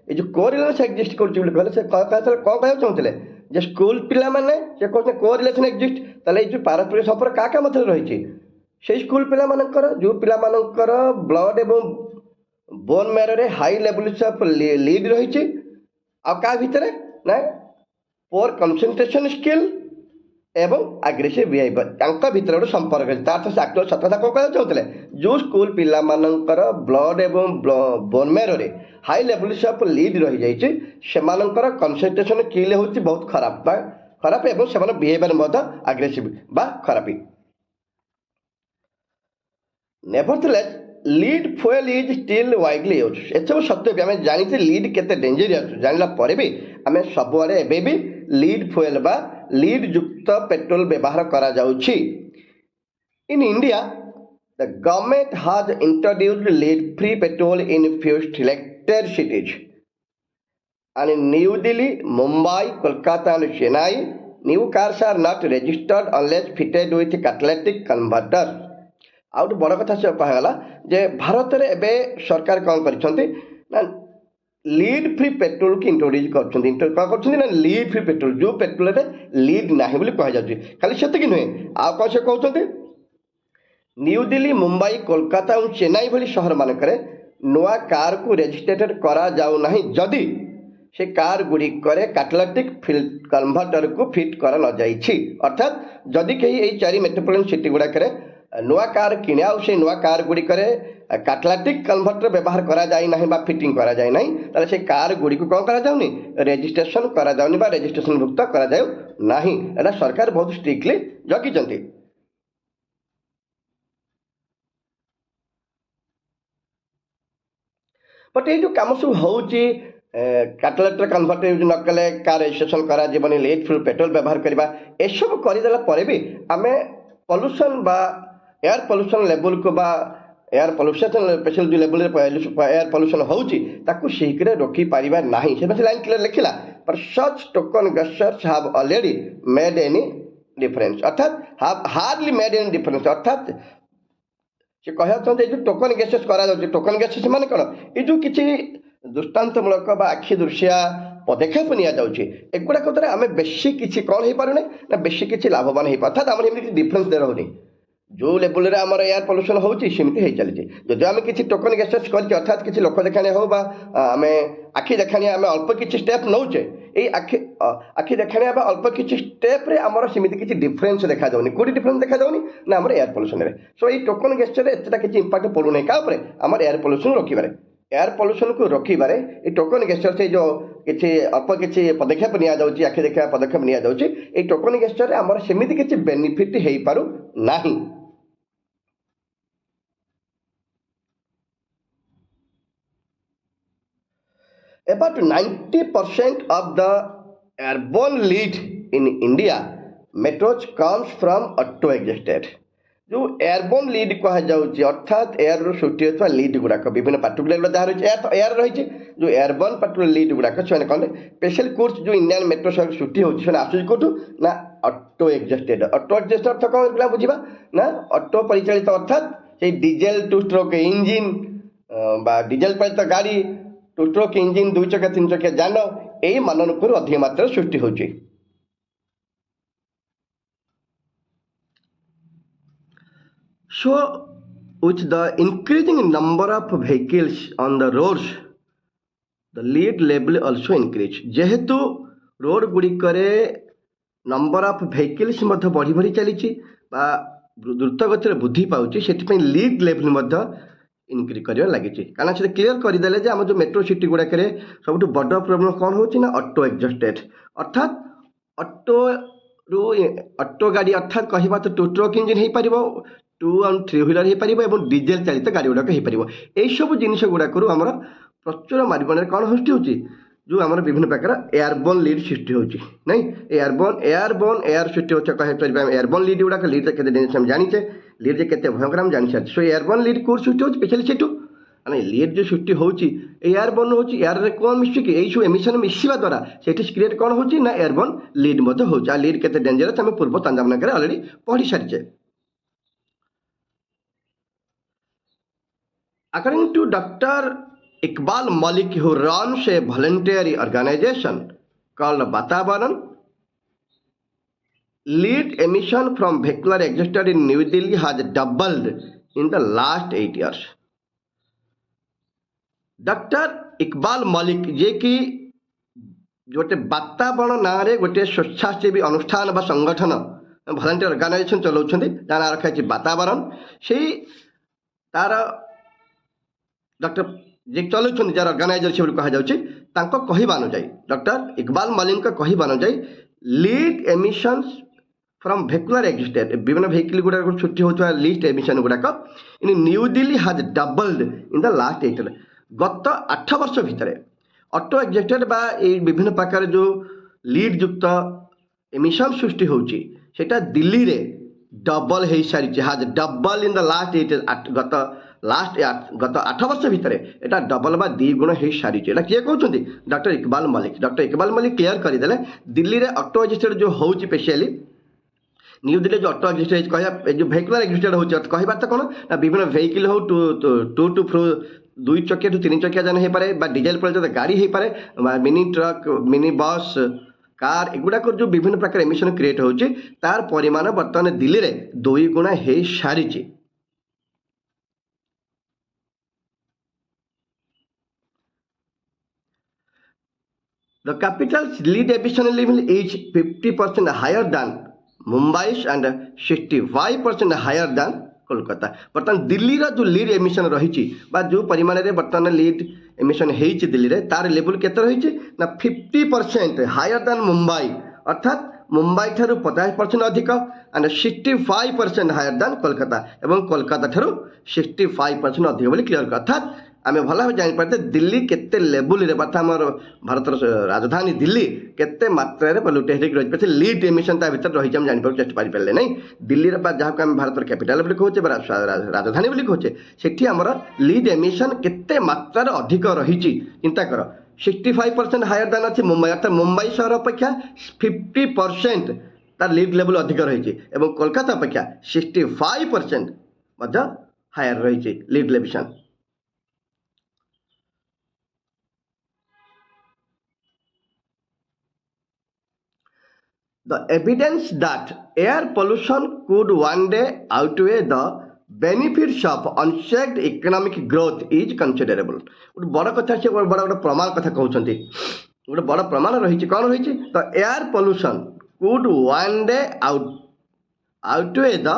ये जो कोरिलेशन एक्जिस्ट कर कौन कह चाहते जे स्कूल पिला माने से कहते कोरिलेशन एक्जिस्ट ताले जो पारस्परिक संपर्क क्या मध्य रही से स्कूल पिला मानकर जो पिला मानकर ब्लड एवं बोन मैरो रे हाई लेवल्स ऑफ लीड रही आ क्या भितर ना पोअर कंसंट्रेशन स्किल ଏବଂ ଆଗ୍ରେସିଭ୍ ବିହେଭିଅର ତାଙ୍କ ଭିତରେ ଗୋଟେ ସମ୍ପର୍କ ଅଛି। ତା ଅର୍ଥ ସେ ଆକ୍ଚୁଆଲି ସତ କଥା କ'ଣ କହିବାକୁ ଚାହୁଁଥିଲେ, ଯେଉଁ ସ୍କୁଲ ପିଲାମାନଙ୍କର ବ୍ଲଡ୍ ଏବଂ ବୋନ୍ ମ୍ୟାରୋରେ ହାଇ ଲେଭେଲ୍ସ ଅଫ୍ ଲିଡ୍ ରହିଯାଇଛି ସେମାନଙ୍କର କନସେନ୍ଟ୍ରେସନ୍ କିଲ୍ ହେଉଛି ବହୁତ ଖରାପ ଏବଂ ସେମାନେ ବିହେଭିଅର ମଧ୍ୟ ଆଗ୍ରେସିଭ୍ ବା ଖରାପ। Nevertheless lead fuel is still widely use. ଏସବୁ ସତ୍ତ୍ୱେ ବି ଆମେ ଜାଣିଛେ ଲିଡ୍ କେତେ ଡେଞ୍ଜରିୟସ୍, ଜାଣିଲା ପରେ ବି ଆମେ ସବୁଆଡ଼େ ଏବେ ବି ଲିଡ୍ ଫୁଏଲ୍ ବା ଲିଡ୍ ଯୁକ୍ତ ପେଟ୍ରୋଲ ବ୍ୟବହାର କରାଯାଉଛି। In India the government has introduced lead free petrol in few selected cities and in New Delhi, Mumbai, Kolkata and Chennai, new cars are not registered unless fitted with catalytic converters। ଆଉ ଗୋଟେ ବଡ଼ କଥା ସେ କୁହାଗଲା ଯେ ଭାରତରେ ଏବେ ସରକାର କ'ଣ କରିଛନ୍ତି ନା ଲିଡ୍ ଫ୍ରି ପେଟ୍ରୋଲକୁ ଇଣ୍ଟ୍ରୋଡ୍ୟୁସ୍ କରୁଛନ୍ତି। କ'ଣ କରୁଛନ୍ତି ନା ଲିଡ୍ ଫ୍ରି ପେଟ୍ରୋଲ, ଯେଉଁ ପେଟ୍ରୋଲରେ ଲିଡ୍ ନାହିଁ ବୋଲି କୁହାଯାଉଛି। ଖାଲି ସେତିକି ନୁହେଁ, ଆଉ କ'ଣ ସେ କହୁଛନ୍ତି, ନ୍ୟୁ ଦିଲ୍ଲୀ, ମୁମ୍ବାଇ, କୋଲକାତା ଏବଂ ଚେନ୍ନାଇ ଭଳି ସହରମାନଙ୍କରେ ନୂଆ କାରକୁ ରେଜିଷ୍ଟ୍ରେଟେଡ୍ କରାଯାଉନାହିଁ ଯଦି ସେ କାର୍ ଗୁଡ଼ିକରେ କାଟାଲିଟିକ୍ କନଭର୍ଟରକୁ ଫିଟ୍ କରାନଯାଇଛି। ଅର୍ଥାତ୍ ଯଦି କେହି ଏଇ 4 ମେଟ୍ରୋପଲିଟାନ୍ ସିଟି ଗୁଡ଼ାକରେ ନୂଆ କାର୍ କିଣେ ଆଉ ସେ ନୂଆ କାର୍ ଗୁଡ଼ିକରେ କାଟାଲିଟିକ୍ କନଭର୍ଟର ବ୍ୟବହାର କରାଯାଇ ନାହିଁ ବା ଫିଟିଂ କରାଯାଇ ନାହିଁ, ତାହେଲେ ସେ କାର୍ ଗୁଡ଼ିକୁ କ'ଣ କରାଯାଉନି, ରେଜିଷ୍ଟ୍ରେସନ୍ କରାଯାଉନି ବା ରେଜିଷ୍ଟ୍ରେସନ୍ ଭୁକ୍ତ କରାଯାଉ ନାହିଁ। ଏଇଟା ସରକାର ବହୁତ ଷ୍ଟ୍ରିକ୍ଟଲି ଜଗିଛନ୍ତି। ବଟ୍ ଏଇ ଯେଉଁ କାମ ସବୁ ହେଉଛି କାଟାଲିଟିକ୍ କନଭର୍ଟର ୟୁଜ୍ ନ କଲେ କାର୍ ରେଜିଷ୍ଟ୍ରେସନ୍ କରାଯିବନି, ଲିଡ୍ ଫ୍ରି ପେଟ୍ରୋଲ ବ୍ୟବହାର କରିବା, ଏସବୁ କରିଦେଲା ପରେ ବି ଆମେ ପଲ୍ୟୁସନ୍ ବା ଏୟାର ପଲ୍ୟୁସନ୍ ଲେବୁଲ୍କୁ ବା ଏୟାର ପଲ୍ୟୁସନ୍ ସ୍ପେଶାଲ ଯେଉଁ ଲେବୁଲ୍ରେ ଏୟାର ପଲ୍ୟୁସନ୍ ହେଉଛି ତାକୁ ଶୀଘ୍ର ରୋକିପାରିବା ନାହିଁ। ସେଥିପାଇଁ ଲାଇନ୍ କ୍ଲିୟର ଲେଖିଲା, but such token gestures have already made any difference, ଅର୍ଥାତ୍ have hardly made any difference. ଅର୍ଥାତ୍ ସେ କହିବାକୁ ଚାହୁଁଛନ୍ତି ଏଇ ଯେଉଁ ଟୋକନ୍ ଗେଷ୍ଟର୍ସ କରାଯାଉଛି, ଟୋକନ୍ ଗେଷ୍ଟର୍ସ ମାନେ କ'ଣ, ଏଇ ଯେଉଁ କିଛି ଦୃଷ୍ଟାନ୍ତମୂଳକ ବା ଆଖି ଦୃଶିଆ ପଦକ୍ଷେପ ନିଆଯାଉଛି ଏଗୁଡ଼ାକ ଦ୍ୱାରା ଆମେ ବେଶୀ କିଛି କ'ଣ ହେଇପାରୁନେ ନା ବେଶୀ କିଛି ଲାଭବାନ ହେଇପାରୁ, ଅର୍ଥାତ୍ ଆମର ଏମିତି କିଛି ଡିଫରେନ୍ସ ରହୁନି। ଯେଉଁ ଲେବୁଲ୍ରେ ଆମର ଏୟାର ପଲ୍ୟୁସନ୍ ହେଉଛି ସେମିତି ହେଇ ଚାଲିଛି। ଯଦି ଆମେ କିଛି ଟୋକନ୍ ଗେଷ୍ଟର୍ସ କରିଛେ, ଅର୍ଥାତ୍ କିଛି ଲୋକ ଦେଖାଣିଆ ହେଉ ବା ଆମେ ଆଖି ଦେଖାଣିଆ ଆମେ ଅଳ୍ପ କିଛି ଷ୍ଟେପ୍ ନେଉଛେ, ଏଇ ଆଖି ଦେଖାଣିଆ ବା ଅଳ୍ପ କିଛି ଷ୍ଟେପ୍ରେ ଆମର ସେମିତି କିଛି ଡିଫରେନ୍ସ ଦେଖାଯାଉନି। କେଉଁଠି ଡିଫରେନ୍ସ ଦେଖାଯାଉନି ନା ଆମର ଏୟାର ପଲ୍ୟୁସନ୍ରେ। ସୋ ଏଇ ଟୋକନ୍ ଗେଷ୍ଟର୍ରେ ଏତେଟା କିଛି ଇମ୍ପାକ୍ଟ ପଡ଼ୁନାହିଁ କାହା ଉପରେ, ଆମର ଏୟାର ପଲ୍ୟୁସନ୍ ରୋକିବାରେ। ଏୟାର ପଲ୍ୟୁସନ୍କୁ ରୋକିବାରେ ଏଇ ଟୋକନ୍ ଗେଷ୍ଟର୍ ସେଇ ଯେଉଁ କିଛି ଅଳ୍ପ କିଛି ପଦକ୍ଷେପ ନିଆଯାଉଛି, ଆଖି ଦେଖିବା ପଦକ୍ଷେପ ନିଆଯାଉଛି, ଏଇ ଟୋକନ୍ ଗେଷ୍ଟର୍ରେ ଆମର ସେମିତି କିଛି ବେନିଫିଟ୍ ହେଇପାରୁ ନାହିଁ। About 90% of the airborne lead in India metros comes from auto exhausted। जो एयरबोर्न लीड कहुच्छे अर्थात एयर सृष्टि होता लीड गुड़ाक विभिन्न पार्टिकुलर जहाँ रही है एयर रही जो एयरबोर्न पार्टिकुलर लीड गुड़ाक से कौन स्पेशल कोर्स जो इंडियन मेट्रो सृष्टि होती आसूँ कौटू ना ऑटो एग्जस्टेड। ऑटो एग्जस्ट अर्थ कौन पिला बुझा ना ऑटो परिचालित अर्थात से डीजेल 2 स्ट्रोक इंजिन बा डीजेल चालित गाड़ी 2 स्ट्रोक इंजिन 2 चक्का 3 चक्का जान यही मानक अधिक मात्रा सृष्टि होची। So with the increasing number of vehicles on the roads the lead level also increase। जेहेतु रोड गुड़िकरे नंबर ऑफ व्हीकल्स मध्य बढ़ी बढ़ी चली द्रुत गति वृद्धि पाँच से लीड लेवल इनक्रीज कर लगी कारण से क्लीयर करदे आम जो मेट्रो सिटी गुड़ाक सब बड़ प्रोब्लेम कौन हो ऑटो एग्जस्टेड अर्थात ऑटो गाड़ी अर्थात कहवा तो 2 स्ट्रोक इंजिन हो पार 2 and 3 व्हीलर हो पार और डीजेल चालित गाड़ी गुड़ाक हो पार यही सब जिनस गुड़ाक आम प्रचुर मारिमाण कौन सृष्टि होची जो आम विभिन्न प्रकार एयरबोर्न लीड सृष्टि होची नहीं एयरबोर्न एयर सृष्टि होता कह एयरबोर्न लीड गुड़ाक लीड के जानीचे लीड के भयंकर आम जानी सारी सो एयरबोर्न लीड कौन सृष्टि होची स्पेशली सेठू माने लीड जो सृष्टि होची एयरबोर्न होची एयर रे कौन मिसुची कि एई सब एमिशन मिसिबा द्वारा सेठी क्रिएट कौन होची ना एयरबोर्न लीड मध्य होची आ लीड केते डेंजरस आम पूर्व तंजामना करे ऑलरेडी पढ़ी सारिचे। According to Dr. Iqbal Malik, who runs a voluntary organization called Vatavaran, lead emission from vehicular exhaust in New Delhi has doubled in the last 8 years। Dr. Iqbal Malik जे कि गोटे वातावरण ना रे गोटे स्वेच्छासेवी अनुष्ठान बा संगठन ଭଲାଣ୍ଟିୟର ଅର୍ଗାନାଇଜେସନ ଚଲାଉଛନ୍ତି, ତା ନାଁ ରଖା ହେଇଛି ବାତାବରଣ। ସେଇ ତାର ଡକ୍ଟର ଯିଏ ଚଲାଉଛନ୍ତି, ଯାହାର ଅର୍ଗାନାଇଜର ସେ ବୋଲି କୁହାଯାଉଛି, ତାଙ୍କ କହିବା ଅନୁଯାୟୀ, ଡକ୍ଟର ଇକବାଲ ମଲିକଙ୍କ କହିବା ଅନୁଯାୟୀ ଲିଡ୍ ଏମିସନ୍ସ फ्रॉम भेहिकुलर एक्सिडेंट विभिन्न भेहिकल गुड़ाक छुट्टी होता लिस्ट एमिशन गुड़ाक इन न्यू दिल्ली हाज doubled in the last 8 years। गत 8 वर्ष भितर ऑटो एक्सिडेंट बा विभिन्न प्रकार जो लीड युक्त एमिशन सृष्टि होची सेटा दिल्ली रे डबल हो सारी हाज double in the last 8 years। गत 8 वर्ष भितर एटा डबल बा 2 गुण हो सारी किए कहते doctor Iqbal Malik. Doctor Iqbal Malik clear करदे दिल्ली रे ऑटो एक्सिडेंट जो होची स्पेशली न्यू दिल्ली जो ऑटो एक्सिडेंट कह जो भेहिकुलर एक्सिडेंट होची कहबार तो कौन ना विभिन्न भेहिकल हो टू टू फ्रो 2 चकिया 3 चकिया जान हो पारे बा डीजेल प्रचलित गाड़ी हो पारे mini truck mini bus car एगुड़ाक जो विभिन्न प्रकार एमिशन क्रिएट होची तार परिमाण बर्तमान दिल्ली रे 2 गुणा हो सारी। The capital's lead emission level is 50% higher than Mumbai and 65% higher than Kolkata. बर्तमान दिल्ली रा जो लीड एमिशन रही जो परिमाण रे बर्तमान लीड एमिशन होती दिल्ली रे तार लेवल केते रही ना 50% हायर देन मुंबई अर्थात मुंबई ठारू 50% अधिक एंड 65% हायर देन कोलकाता एवं कोलकाता ठारू 65% अधिक बोली क्लियर अर्थात आम भल भाव जापर दिल्ली केते लेवल रे आमर भारत राजधानी दिल्ली केते मात्रा पोल्यूटेड रही पारे लीड एमिशन ता भीतर रही हम जापर चेस्ट पारे नहीं दिल्ली जहाँ को आम भारत कैपिटल बोली कहचे राजधानी बोली कहचे सेठी आमर लीड एमिशन केते मात्रा अधिक रही चिंता कर 65% हायर देन अच्छी मुंबई अर्थात मुंबई सहर अपेक्षा 50% तार लीड लेवल अधिक रही कोलकाता अपेक्षा 65% हायर रही lead emission. The evidence that air pollution could one day outweigh the benefits of unchecked economic growth is considerable। गोटे बड़ कथा से बड़ गोटे प्रमाण कथा कहते गोटे बड़ प्रमाण रही कौन रही तो air pollution could one day outweigh the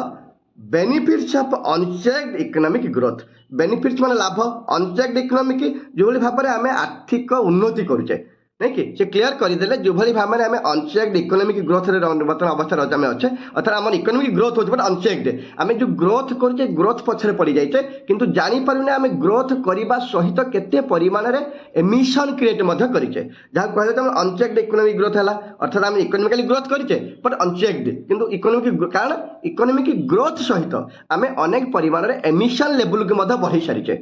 benefits of unchecked economic growth। Benefits मान लाभ अनचेक्ड इकोनॉमिक जो भाव में आम आर्थिक उन्नति करुचे नहीं कि से क्लियर करदे जो भाई भाव में आम अनचेक्ड इकोनॉमिक ग्रोथ बर्तमान अवस्था आम अच्छे अर्थात आम इकोनॉमिक ग्रोथ हो अनचेक्ड आम जो ग्रोथ करुचे ग्रोथ पछरे पड़ जाइए किंतु जापर आम ग्रोथ करने सहित केते परिमाण में एमिशन क्रिएट करें जहाँ कहते अनचेक्ड इकोनॉमिक ग्रोथ है अर्थात आम इकोनॉमिकली ग्रोथ करें बट अनचेक्ड किंतु इकोनॉमिक कारण इकोनॉमिक ग्रोथ सहित आम अनेक परिमाण में एमिशन लेवल को बढ़ी सारी से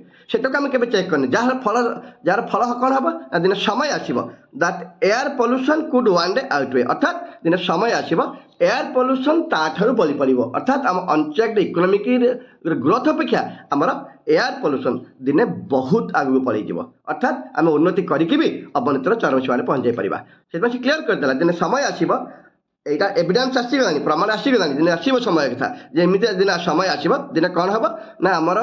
आम के चेक करने जार फल कौन हम दिन समय आसब that air pollution could one day outweigh अर्थात दिन समय आसब एयर पोल्यूशन ताठारू बली पड़े अर्थात आम अनचेक्ड इकोनॉमिक ग्रोथ अपेक्षा आमर एयर पोल्यूशन दिने बहुत आगू पड़े अर्थात आम उन्नति करके भी अवनतिर चरम सीमार पहुँच जापर से क्लियर करदेला दिन समय आसब यहाँ एविडेंस आसीगलानी प्रमाण आसीगलानी दिन आसब समय कथा जमी दिन समय आसब दिन कौन हम ना आमर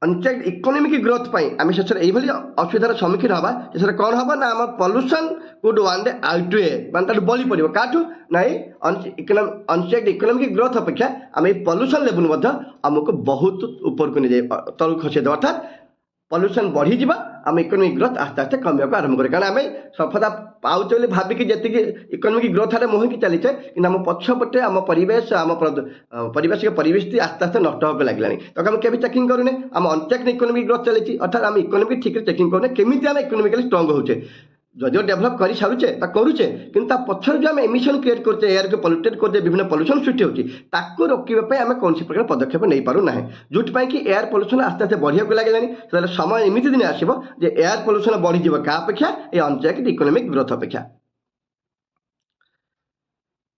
अनचेक्ड इकोनॉमिक ग्रोथ आम शेष असुविधार सम्मुखीन हवा शेष कौन हम ना आम pollution could one day outweigh मान बली पड़ो काठू ना अनचेक्ड इकोनॉमिक ग्रोथ अपेक्षा आम ये पोल्यूशन लेवल आमको बहुत ऊपर को नहीं जाए तल खसेद अर्थात पोल्यूशन बढ़ी जावा आम इकोनॉमिक ग्रोथ आस्ते आस्ते कमिया आरंभ करें कारण आम सफलता पाचे भाविकी जी इकोनॉमिक ग्रोथ आड़े मुहिकी चलीचे कि आम पछपटे आम परिवेश आम पारिभाषिक परिवेश आस्ते आस्ते नष्ट होगा लगे तो आम के चेकिंग करूने आम अनचेक्ड इकोनॉमिक ग्रोथ चली अर्थात आम इकोनॉमिक ठीक चेकिंग करूने केमी आम इकोनॉमिकली स्ट्रंग होचे जदिव डेभलप कर सारूचे करुचे कि पक्षर जो आम एमिशन क्रिएट करते एयर को पल्यूटेड करते विभिन्न पल्यूशन सृष्टि होती रोकने आम कौन प्रकार पदक्षेप नहीं पारू ना जो कि एयर पल्यूशन आस्ते आस्ते बढ़िया लगे समय एमती दिन आसो जे एयर पल्यूशन बढ़ी क्या अपेक्षा ये अनचेक्ड इकोनॉमिक ग्रोथ अपेक्षा।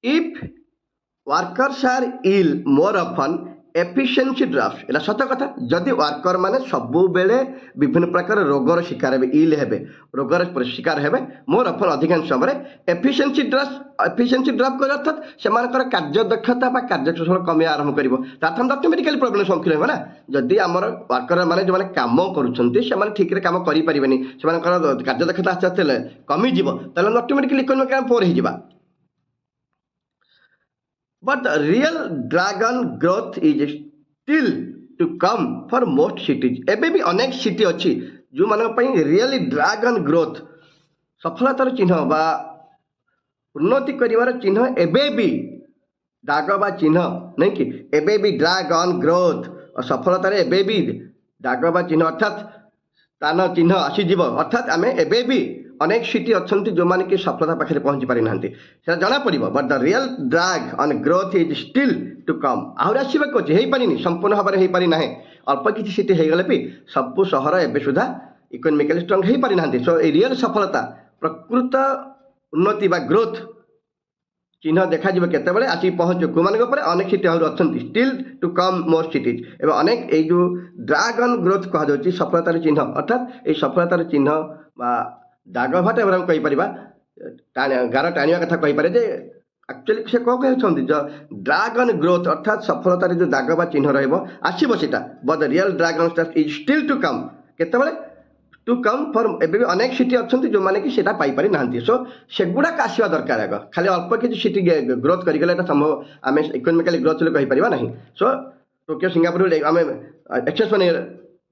If workers are ill more often efficiency draft एला सत कथा जदि वर्कर माने सबु बेले विभिन्न प्रकार रोगर शिकार हेबे इल हेबे रोगर शिकार हेबे मोर अपन अधिकांश समय एफिशिएंसी ड्राफ्ट कर अर्थात सेमानकर कार्य दक्षता बा कार्यकुशल कमी आरंभ करिवो ताथम डॉक्टर मेडिकल प्रॉब्लम सम्मुखीन हेबे ना जदि हमर वर्कर माने जो माने काम करूछंती सेमाने ठीक रे काम करि परिबेनी सेमानकर कार्य दक्षता आस्ते आस्ते कमी जीवो तले ऑटोमेटिकली इकोनॉमिक पोर हि जिबा। but the real dragon growth is still to come for most cities. ଏବେ ବି ଅନେକ ସିଟି ଅଛି ଯେଉଁମାନଙ୍କ ପାଇଁ ରିଏଲି ଡ୍ରାଗନ୍ ଗ୍ରୋଥ ସଫଳତାର ଚିହ୍ନ ବା ଉନ୍ନତି କରିବାର ଚିହ୍ନ ଏବେ ବି ଦାଗ ବା ଚିହ୍ନ ନାଇଁ କି ଏବେ ବି ଡ୍ରାଗନ୍ ଗ୍ରୋଥ ସଫଳତାରେ ଏବେ ବି ଦାଗ ବା ଚିହ୍ନ ଅର୍ଥାତ୍ ସ୍ଥାନ ଚିହ୍ନ ଆସିଯିବ ଅର୍ଥାତ୍ ଆମେ ଏବେ ବି ଅନେକ ସିଟି ଅଛନ୍ତି ଯେଉଁମାନେ କି ସଫଳତା ପାଖରେ ପହଞ୍ଚି ପାରିନାହାନ୍ତି ସେଟା ଜଣାପଡ଼ିବ but the real drag on growth is still to come ଆହୁରି ଆସିବାକୁ ଅଛି ହେଇପାରିନି ସମ୍ପୂର୍ଣ୍ଣ ଭାବରେ ହେଇପାରି ନାହିଁ ଅଳ୍ପ କିଛି ସିଟି ହେଇଗଲେ ବି ସବୁ ସହର ଏବେ ସୁଦ୍ଧା ଇକୋନୋମିକାଲି ଷ୍ଟ୍ରଙ୍ଗ ହେଇପାରିନାହାନ୍ତି ସୋ ଏଇ ରିଅଲ୍ ସଫଳତା ପ୍ରକୃତ ଉନ୍ନତି ବା ଗ୍ରୋଥ୍ ଚିହ୍ନ ଦେଖାଯିବ କେତେବେଳେ ଆସିକି ପହଞ୍ଚିବ କେଉଁମାନଙ୍କ ଉପରେ ଅନେକ ସିଟି ଆହୁରି ଅଛନ୍ତି steel to com more cities ଏବଂ ଅନେକ ଏଇ ଯେଉଁ ଡ୍ରାଗନ୍ ଗ୍ରୋଥ୍ କୁହାଯାଉଛି ସଫଳତାର ଚିହ୍ନ ଅର୍ଥାତ୍ ଏଇ ସଫଳତାର ଚିହ୍ନ ବା ଦାଗ ଭାଟ ଏଗୁଡ଼ା କହିପାରିବା ଗାର ଟାଣିବା କଥା କହିପାରେ ଯେ ଆକ୍ଚୁଆଲି ସେ କ'ଣ କହୁଛନ୍ତି ଡ୍ରାଗନ୍ ଗ୍ରୋଥ୍ ଅର୍ଥାତ୍ ସଫଳତାରେ ଯେଉଁ ଦାଗ ବା ଚିହ୍ନ ରହିବ ଆସିବ ସେଇଟା but the real dragon is still to come କେତେବେଳେ ଟୁ କମ୍ ଫର୍ ଏବେ ବି ଅନେକ ସିଟି ଅଛନ୍ତି ଯେଉଁମାନେ କି ସେଇଟା ପାଇପାରି ନାହାନ୍ତି ସୋ ସେଗୁଡ଼ାକ ଆସିବା ଦରକାର ଆଗ ଖାଲି ଅଳ୍ପ କିଛି ସିଟି ଗ୍ରୋଥ୍ କରିଗଲେ ଏଇଟା ସମ୍ଭବ ଆମେ ଇକୋନୋମିକାଲି ଗ୍ରୋଥ୍ ବୋଲି କହିପାରିବା ନାହିଁ ସୋ ଟୋକିଓ ସିଙ୍ଗାପୁର ଆମେ ଏକ୍ସେପ୍ସନ୍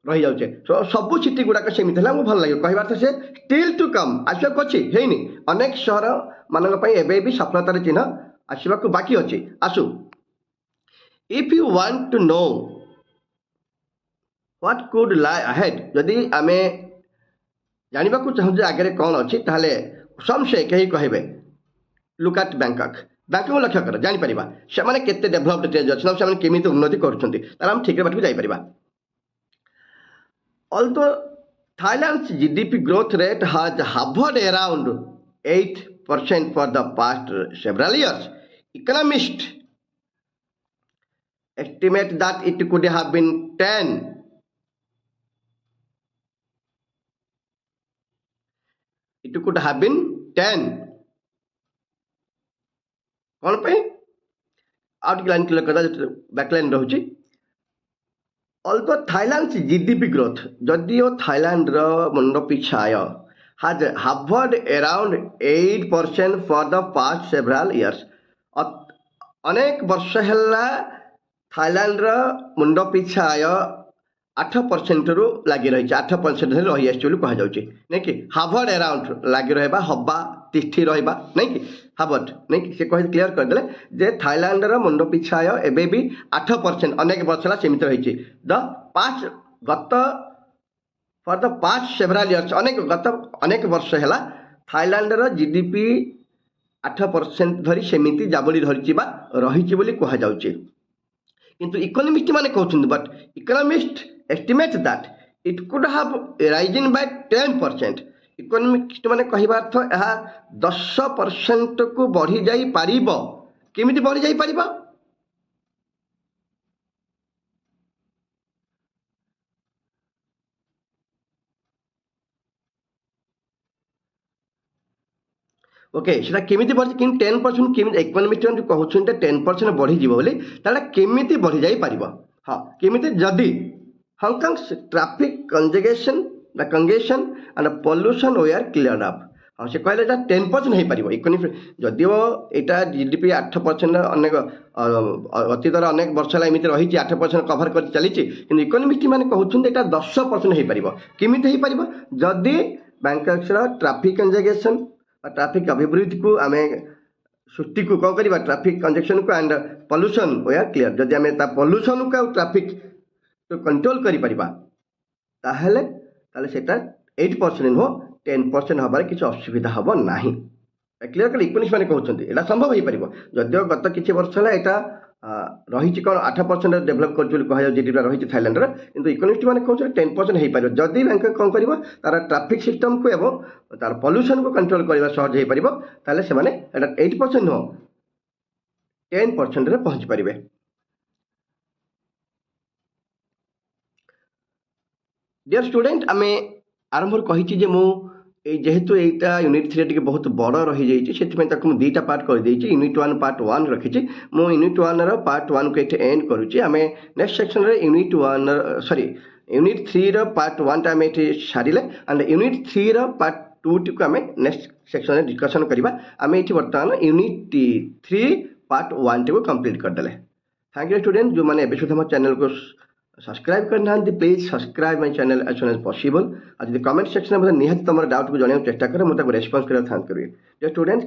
ରହିଯାଉଛେ ସୋ ସବୁ ସିଟି ଗୁଡ଼ାକ ସେମିତି ହେଲେ ଆମକୁ ଭଲ ଲାଗିବ କହିବାର ତ ସେ ଷ୍ଟିଲ୍ ଟୁ କମ୍ ଆସିବାକୁ ଅଛି ହେଇନି ଅନେକ ସହର ମାନଙ୍କ ପାଇଁ ଏବେ ବି ସଫଳତାର ଚିହ୍ନ ଆସିବାକୁ ବାକି ଅଛି ଆସୁ if you want to know what could lie ahead ଯଦି ଆମେ ଜାଣିବାକୁ ଚାହୁଁଛୁ ଆଗରେ କ'ଣ ଅଛି ତାହେଲେ ସମସ୍ତେ କେହି କହିବେ ଲୁକ୍ ଆଟ୍ ବ୍ୟାଙ୍କକ୍ ବ୍ୟାଙ୍କକ୍ ଲକ୍ଷ୍ୟ କର ଜାଣିପାରିବା ସେମାନେ କେତେ ଡେଭଲପ୍ଡ ଷ୍ଟେଜ୍ ଅଛି ସେମାନେ କେମିତି ଉନ୍ନତି କରୁଛନ୍ତି ତାହେଲେ ଆମେ ଠିକ୍ରେ ବାଟକୁ ଯାଇପାରିବା although Thailand's GDP growth rate has hovered around 8% for the past several years, economists estimate that it could have been 10. It could have been 10. कौन पे आउट लाइन क्लियर करदा बैकलाइन रहउची although Thailand's GDP growth जदियो Thailand रो मुंड पिछा आय has hovered around 8% for the past several years अनेक वर्ष हैला थाईलैंड रो मुंड पिछा आय 8% रु लागि रही 8% रही आसी बोली कह जाउची नै कि हावर्ड अराउंड लागि रहबा हब्बा तिथि रहबा नै कि हावर्ड नै कि से कहि क्लियर कर देले जे थाईलैंड रो मुंड पिछा आय एबे भी 8% अनेक वर्ष ला सीमित रहिची द पास्ट गत फॉर द पास्ट सेवराल इयर्स अनेक वर्ष हैला थाईलैंड रो जीडीपी 8% धरी सेमिति जाबली धरिची बा रहिची बोली कह जाउची किंतु इकोनॉमिस्ट माने कहउछन but economist estimate that it could have risen by 10%. Economist माने कहबा अर्थ यह 10% को बढ़ी जाई पारिबो केमिति बढ़ी जाई पारिबो ओके सेटा केमिति बढ़ी कि 10% केमिति इकोनॉमिस्ट माने कहउछन 10% बढ़ी जीवो बोली ताला केमिति बढ़ी जाई पारिबो हां केमिति जदी Hong Kong's traffic congestion and pollution were cleared up. हाँ से कहले 10% हो पार इकोनॉमी जदिव यहाँ जीडीपी 8% अनेक अतीतर अनेक वर्ष है एमती रही 8% कभर कर चली इकोनॉमिस्ट मैंने कहते यहाँ 10% हो पार केमी हो पार जदि बैंकक्स ट्राफिक कंजेगेशन ट्राफिक अभिवृद्धि को आम सृष्टि को कौन करवा ट्राफिक कंजेक्शन को एंड पॉल्यूशन वे क्लियर जदि आम पॉल्यूशन को ट्राफिक तो कंट्रोल करि परिबा ताहले सेटा 8% नुह 10% हबार किसी असुविधा हम ना क्लियर कले इकोनॉमिस्ट माने कहउछन्ती एटा संभव हो पारिबो जदियो गत किछि वर्ष हला एटा रही कौन 8% डेभलप कर जीडीपी रही थाईलैंड किंतु इकोनॉमिस्ट माने कहउछन्ती 10% हो पारिबो जदि बैंक कौन करिवो तार ट्रैफिक सिस्टम को एवं तार पॉल्यूशन को कंट्रोल करबा सहज हो पारिबो ताले से माने एटा 8% नुह 10% रे पहुंच पारिबे डियर स्टूडेंट आम आरंभ कही जेहेतु यहाँ यूनिट 3 टी बहुत बड़ रही जाइए से दुईटा पार्ट कर यूनिट 1 पार्ट 1 रखी मु यूनिट 1 पार्ट 1 को ये एंड करुच्ची आम नेक्स्ट सेक्शन रे यूनिट 1 सॉरी यूनिट 3 पार्ट 1 आम ये सारे एंड यूनिट 3 पार्ट 2 टी को आम नेक्स्ट सेक्शन में डिस्कसन करवा आम ये बर्तमान यूनिट 3 पार्ट 1 टी को कंप्लीट करदेले। थैंक यू स्टूडेंट जो मैंने सुधा मो चैनल को सब्सक्राइब करना please subscribe my channel as soon as possible. आज कमेंट सेक्शन में निहाती तुम डाउट को जनवाक चेष्टा कर मुझे रेस्पॉन्स करने थांत करेंगे। जो स्टूडेंट्स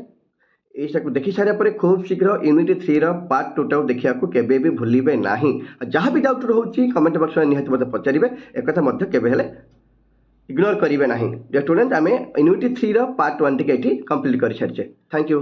यू देखी सारा पर खूब शीघ्र यूनिट 3 पार्ट 2 टाक देखा केवे भी भूलिबे नाही। जहाँ भी डाउट रोचे कमेंट बॉक्स में निहाती मत पचारे एक केवे इग्नोर करेंगे ना। जो स्टूडेंट आम यूनिट 3 पार्ट 1 टी कंप्लीट कर सारी। Thank you.